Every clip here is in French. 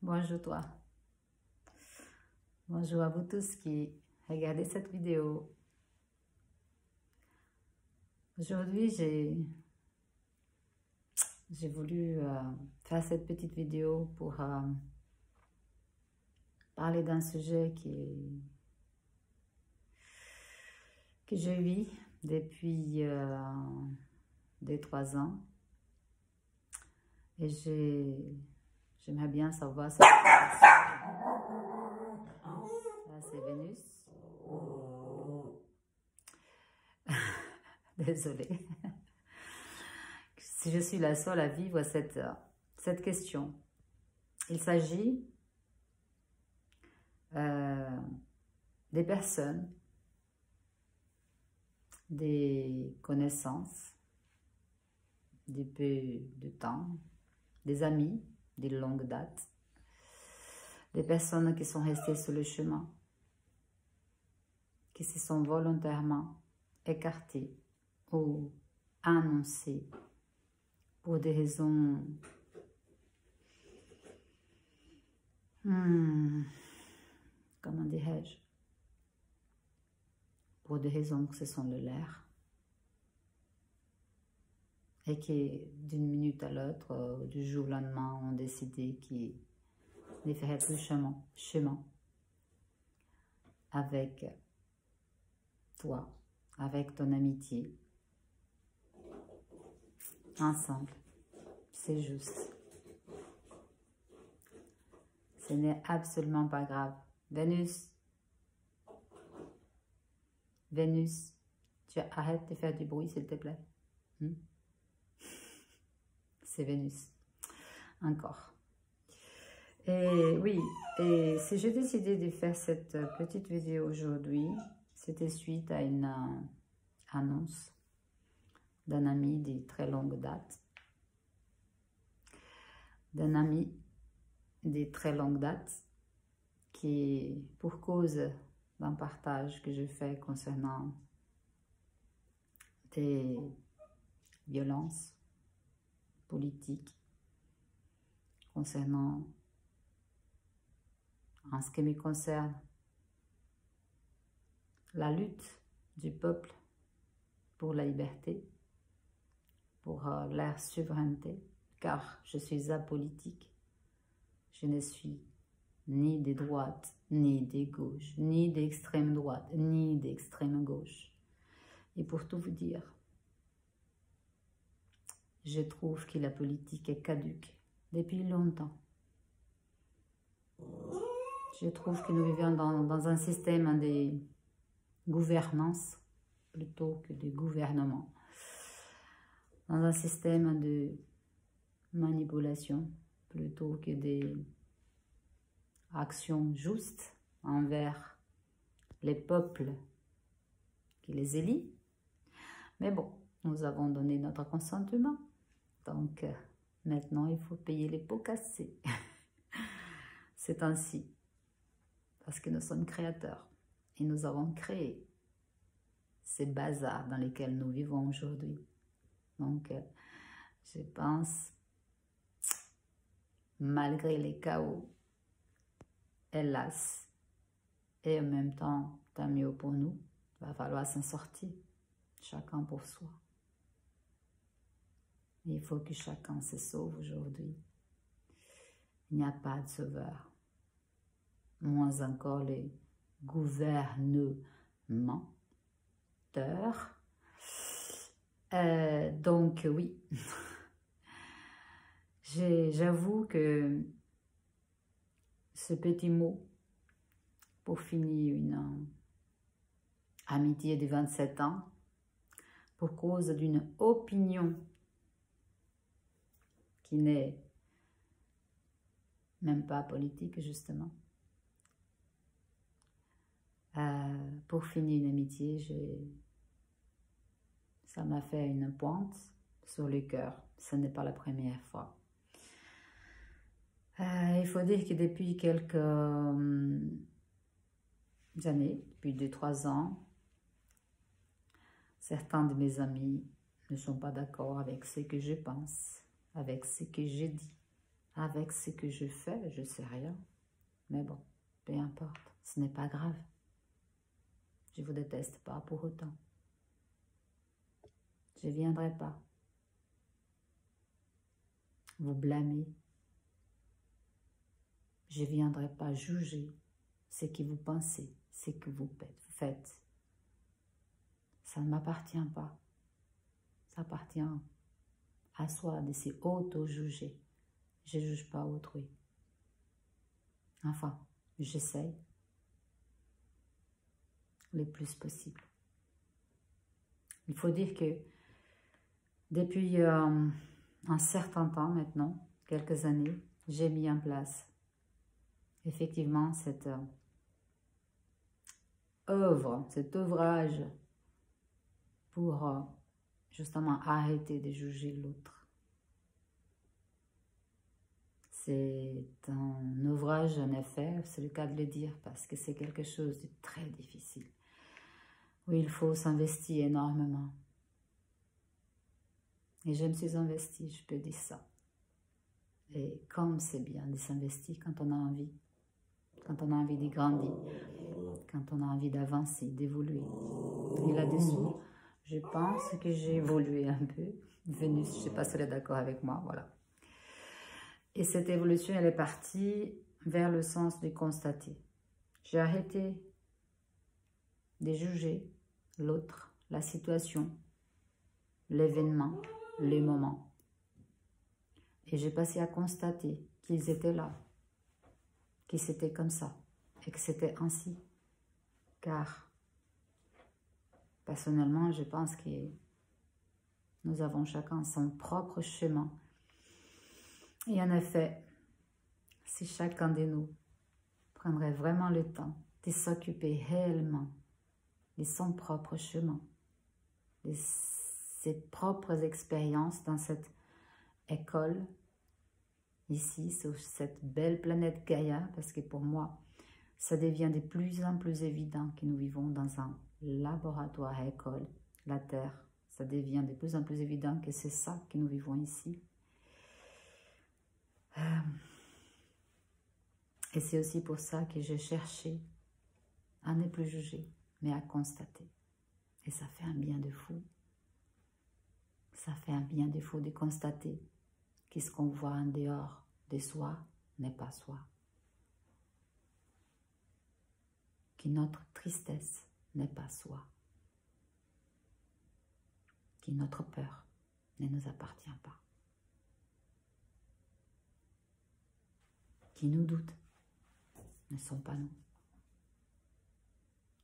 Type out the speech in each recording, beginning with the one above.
Bonjour toi. Bonjour à vous tous qui regardez cette vidéo. Aujourd'hui, j'ai voulu faire cette petite vidéo pour parler d'un sujet que je vis depuis des 3 ans. Et j'aimerais bien savoir ce que là, c'est Vénus. Désolée. Si je suis la seule à vivre cette question. Il s'agit des personnes, des connaissances, du peu de temps, des amis, des longues dates, des personnes qui sont restées sur le chemin, qui se sont volontairement écartées ou annoncées pour des raisons comment dirais-je, pour des raisons que ce sont le leur et qui d'une minute à l'autre, du jour au lendemain, ont décidé qu'ils ne feraient plus chemin avec toi, avec ton amitié, ensemble. C'est juste. Ce n'est absolument pas grave. Vénus, tu arrêtes de faire du bruit, s'il te plaît. C'est Vénus. Encore. Et oui, et si j'ai décidé de faire cette petite vidéo aujourd'hui, c'était suite à une annonce d'un ami de très longue date. D'un ami de très longue date qui, pour cause d'un partage que je fais concernant des violences politiques, concernant, en ce qui me concerne, la lutte du peuple pour la liberté, pour leur souveraineté, car je suis apolitique. Je ne suis ni de droite, ni de gauche, ni d'extrême droite, ni d'extrême gauche. Et pour tout vous dire, je trouve que la politique est caduque depuis longtemps. Je trouve que nous vivons dans un système de gouvernance plutôt que de gouvernement. Dans un système de manipulation plutôt que des actions justes envers les peuples qui les élient. Mais bon, nous avons donné notre consentement. Donc, maintenant, il faut payer les pots cassés. C'est ainsi. Parce que nous sommes créateurs. Et nous avons créé ces bazars dans lesquels nous vivons aujourd'hui. Donc, je pense, malgré les chaos, hélas, et en même temps, tant mieux pour nous, il va falloir s'en sortir, chacun pour soi. Il faut que chacun se sauve aujourd'hui. Il n'y a pas de sauveur. Moins encore les gouvernements. Donc oui, j'avoue que ce petit mot pour finir une amitié de 27 ans, pour cause d'une opinion qui n'est même pas politique justement. Pour finir une amitié, ça m'a fait une pointe sur le cœur. Ce n'est pas la première fois. Il faut dire que depuis quelques années, depuis 2-3 ans, certains de mes amis ne sont pas d'accord avec ce que je pense, avec ce que je dis. avec ce que je fais, je sais rien. Mais bon, peu importe, ce n'est pas grave. Je vous déteste pas pour autant. Je ne viendrai pas vous blâmer. Je ne viendrai pas juger ce que vous pensez, ce que vous faites. Ça ne m'appartient pas. Ça appartient à soi de se auto-juger. Je ne juge pas autrui. Enfin, j'essaye le plus possible. Il faut dire que depuis un certain temps maintenant, quelques années, j'ai mis en place effectivement cette œuvre, cet ouvrage pour justement arrêter de juger l'autre. C'est un ouvrage, en effet, c'est le cas de le dire, parce que c'est quelque chose de très difficile, où il faut s'investir énormément. Et je me suis investie, je peux dire ça. Et comme c'est bien de s'investir quand on a envie de grandir, quand on a envie d'avancer, d'évoluer. Et là-dessous, je pense que j'ai évolué un peu. Vénus, je ne sais pas si elle est d'accord avec moi, voilà. Et cette évolution, elle est partie vers le sens de constater. J'ai arrêté de juger l'autre, la situation, l'événement, les moments. Et j'ai passé à constater qu'ils étaient là, que c'était comme ça, et que c'était ainsi. Car, personnellement, je pense que nous avons chacun son propre chemin. Et en effet, si chacun de nous prendrait vraiment le temps de s'occuper réellement de son propre chemin, de ses propres expériences dans cette école, ici, sur cette belle planète Gaïa, parce que pour moi, ça devient de plus en plus évident que nous vivons dans un laboratoire à école, la Terre. Ça devient de plus en plus évident que c'est ça que nous vivons ici. Et c'est aussi pour ça que j'ai cherché à ne plus juger, mais à constater. Et ça fait un bien de fou. Ça fait un bien de fou de constater que ce qu'on voit en dehors de soi n'est pas soi. Que notre tristesse n'est pas soi. Que notre peur ne nous appartient pas. Que nos doutes ne sont pas nous.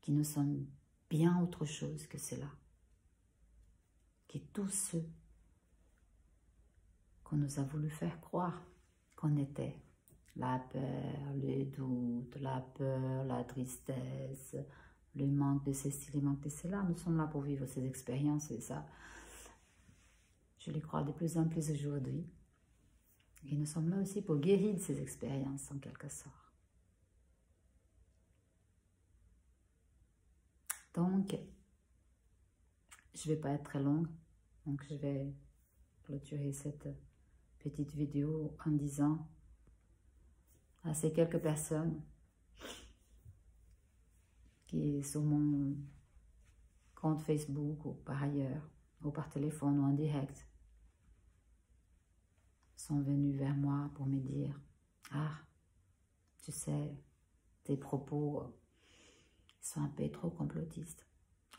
Que nous sommes bien autre chose que cela. Que tous ceux qu'on nous a voulu faire croire qu'on était, la peur, le doute, la peur, la tristesse, le manque de ceci, le manque de cela, nous sommes là pour vivre ces expériences et ça, je les crois de plus en plus aujourd'hui. Et nous sommes là aussi pour guérir de ces expériences en quelque sorte. Donc, je ne vais pas être très longue, donc je vais clôturer cette petite vidéo en disant à ces quelques personnes qui sur mon compte Facebook ou par ailleurs, ou par téléphone ou en direct, sont venus vers moi pour me dire « Ah, tu sais, tes propos sont un peu trop complotistes.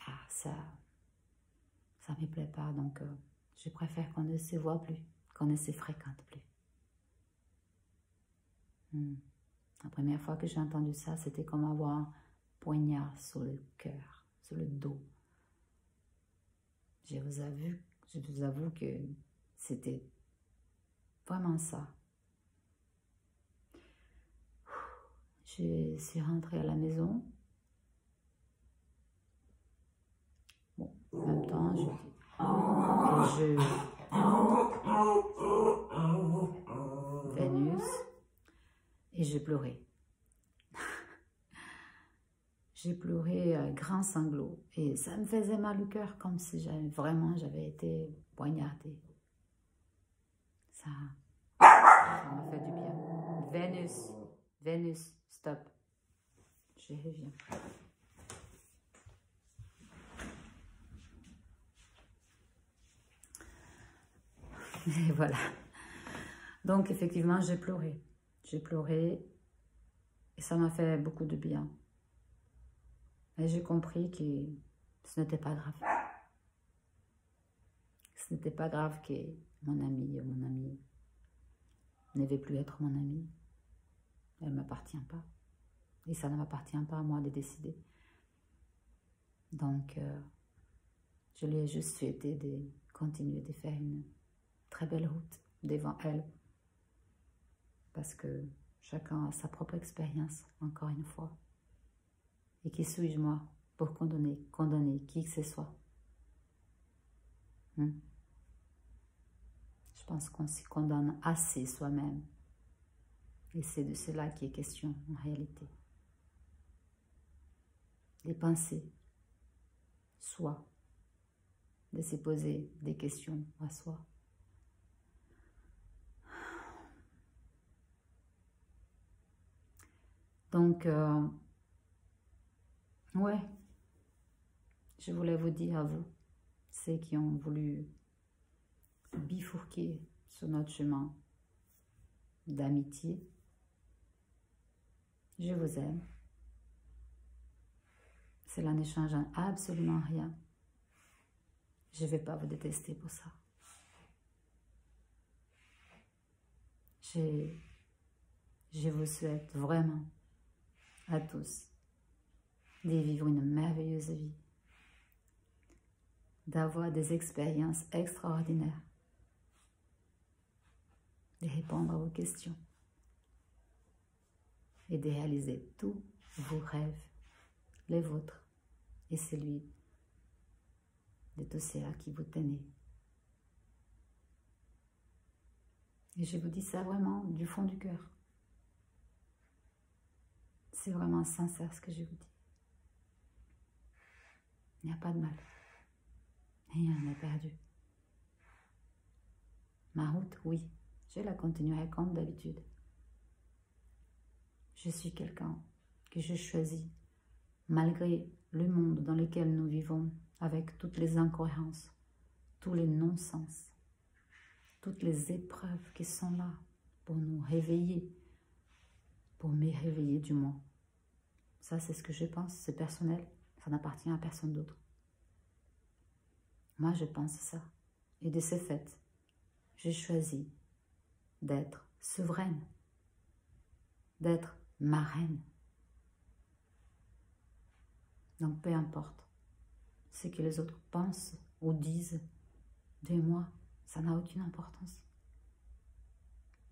Ah, ça ne me plaît pas, donc je préfère qu'on ne se voit plus, qu'on ne se fréquente plus. » La première fois que j'ai entendu ça, c'était comme avoir un poignard sur le cœur, sur le dos. Je vous avoue que c'était vraiment ça. Je suis rentrée à la maison. Bon, en même temps, Vénus, et j'ai pleuré. J'ai pleuré grand sanglot et ça me faisait mal au cœur comme si j'avais été poignardée. Ça m'a fait du Vénus. Vénus, stop. Je reviens. Et voilà. Donc, effectivement, j'ai pleuré. J'ai pleuré et ça m'a fait beaucoup de bien. Et j'ai compris que ce n'était pas grave. Ce n'était pas grave que mon ami ou mon ami ne veut plus être mon ami. Elle ne m'appartient pas. Et ça ne m'appartient pas à moi de décider. Donc, je lui ai juste souhaité de continuer de faire une très belle route devant elle. Parce que chacun a sa propre expérience, encore une fois. Et qui suis-je moi pour condamner qui que ce soit? Je pense qu'on s'y condamne assez soi-même. Et c'est de cela qui est question en réalité. De penser soi, de se poser des questions à soi. Donc, ouais, je voulais vous dire à vous, ceux qui ont voulu bifurquer sur notre chemin d'amitié, je vous aime. Cela ne change absolument rien. Je ne vais pas vous détester pour ça. Je vous souhaite vraiment à tous de vivre une merveilleuse vie, d'avoir des expériences extraordinaires, de répondre à vos questions et de réaliser tous vos rêves, les vôtres et celui de tous ceux à qui vous tenez. Et je vous dis ça vraiment du fond du cœur. C'est vraiment sincère ce que je vous dis. Il n'y a pas de mal. Rien n'est perdu. Ma route, oui, je la continuerai comme d'habitude. Je suis quelqu'un que je choisis, malgré le monde dans lequel nous vivons, avec toutes les incohérences, tous les non-sens, toutes les épreuves qui sont là pour nous réveiller, pour me réveiller du moins. Ça, c'est ce que je pense, c'est personnel, ça n'appartient à personne d'autre. Moi, je pense ça. Et de ce fait, j'ai choisi d'être souveraine, d'être ma reine. Donc, peu importe ce que les autres pensent ou disent de moi, ça n'a aucune importance.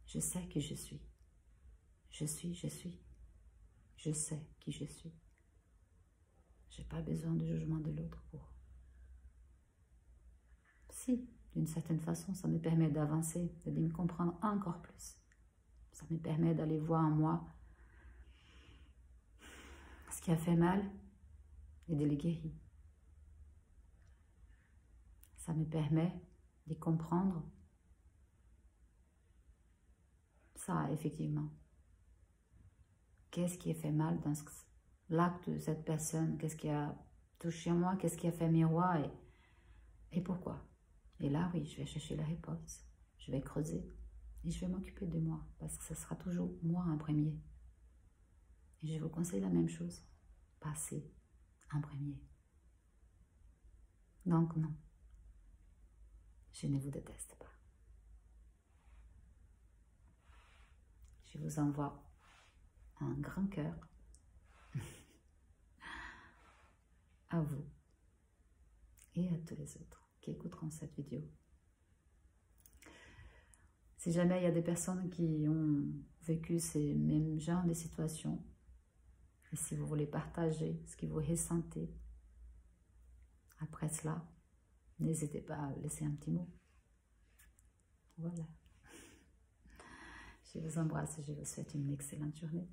Je sais qui je suis. Je suis. Je sais qui je suis. Je n'ai pas besoin du jugement de l'autre pour. Si, d'une certaine façon, ça me permet d'avancer et de me comprendre encore plus. Ça me permet d'aller voir en moi ce qui a fait mal et de le guérir. Ça me permet de comprendre ça, effectivement. Qu'est-ce qui a fait mal dans l'acte de cette personne? Qu'est-ce qui a touché en moi? Qu'est-ce qui a fait miroir? Et pourquoi? Et là, oui, je vais chercher la réponse. Je vais creuser et je vais m'occuper de moi parce que ce sera toujours moi en premier. Et je vous conseille la même chose. Passez en premier. Donc non, je ne vous déteste pas. Je vous envoie un grand cœur à vous et à tous les autres qui écouteront cette vidéo. Si jamais il y a des personnes qui ont vécu ces mêmes genres de situations, et si vous voulez partager ce que vous ressentez après cela, n'hésitez pas à laisser un petit mot. Voilà. Je vous embrasse et je vous souhaite une excellente journée.